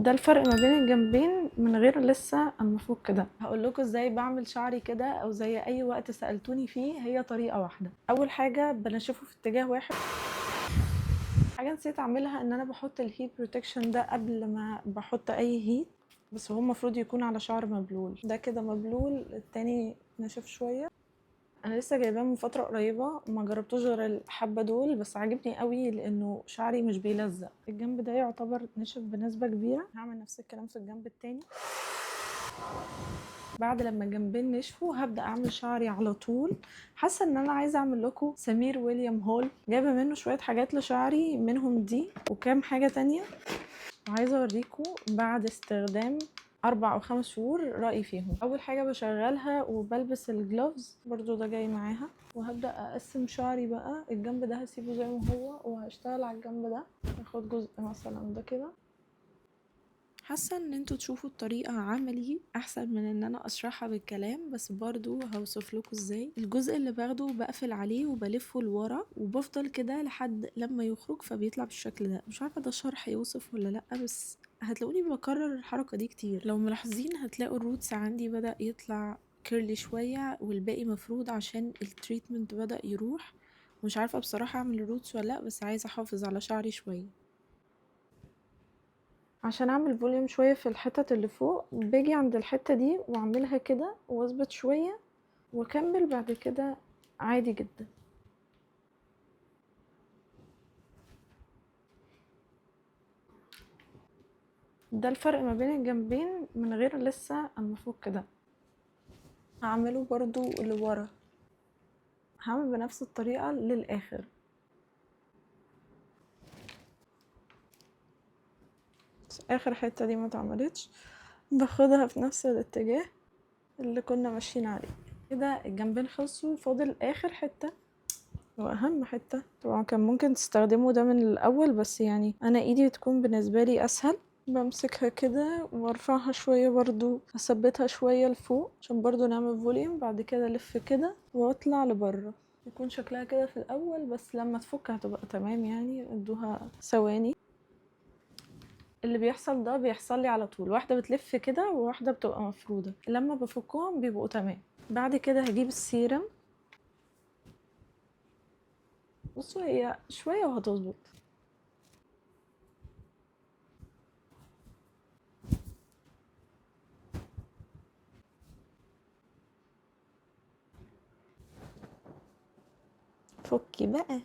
ده الفرق ما بين الجنبين من غير لسه اما افك ده. هقول لكم ازاي بعمل شعري كده، او زي اي وقت سالتوني فيه، هي طريقه واحده. اول حاجه بنشفه في اتجاه واحد. حاجه نسيت اعملها ان انا بحط الهيت بروتكشن ده قبل ما بحط اي هيت، بس هو المفروض يكون على شعر مبلول. ده كده مبلول، التاني ناشف شويه. انا لسه جايباه من فتره قريبه، ما جربتوش غير الحبه دول، بس عاجبني قوي لانه شعري مش بيلزق. الجنب ده يعتبر نشف بنسبه كبيره. هعمل نفس الكلام في الجنب التاني. بعد لما الجنبين نشفوا هبدا اعمل شعري على طول. حاسه ان انا عايزه اعمل لكم سمير ويليام هول، جايبه منه شويه حاجات لشعري، منهم دي وكام حاجه تانية، وعايزه اوريكم بعد استخدام 4 أو 5 شهور رأيي فيهم. اول حاجه بشغلها وبلبس الجلوفز، برضو ده جاي معاها، وهبدا اقسم شعري بقى. الجنب ده هسيبه زي ما هو، وهشتغل على الجنب ده. هاخد جزء مثلا ده كده. حاسه ان انتوا تشوفوا الطريقه عملي احسن من ان انا اشرحها بالكلام، بس برضو هوصف لكم ازاي. الجزء اللي باخده بقفل عليه وبلفه لورا، وبفضل كده لحد لما يخرج، فبيطلع بالشكل ده. مش عارفه ده شرح يوصف ولا لا، بس هتلاقوني بكرر الحركه دي كتير. لو ملاحظين هتلاقوا الروتس عندي بدأ يطلع كيرلي شويه، والباقي مفرود عشان التريتمنت بدأ يروح. مش عارفه بصراحه اعمل الروتس ولا لا، بس عايزه احافظ على شعري شويه. عشان اعمل فوليوم شوية في الحتت اللي فوق، باجي عند الحتة دي واعملها كده واثبت شوية، واكمل بعد كده عادي جدا. ده الفرق ما بين الجنبين من غير لسه اما افك ده. هعمله برضو لورا، هعمل بنفس الطريقة للآخر. بس آخر حتة دي ما اتعملتش، باخدها في نفس الاتجاه اللي كنا ماشيين عليه. كده الجنبين خلصوا، فاضل آخر حتة واهم حتة. طبعا كان ممكن تستخدموا ده من الاول، بس يعني انا ايدي بتكون بالنسبة لي اسهل. بمسكها كده وارفعها شوية، برضو اثبتها شوية لفوق عشان برضو نعمل فوليوم. بعد كده الف كده واطلع لبره. يكون شكلها كده في الاول، بس لما تفك هتبقى تمام. يعني ادوها ثواني. اللي بيحصل ده بيحصل لي على طول، واحدة بتلف كده وواحدة بتبقى مفرودة. لما بفكهم بيبقوا تمام. بعد كده هجيب السيرم. بصوا هي شوية وهتظبط. فكي بقى.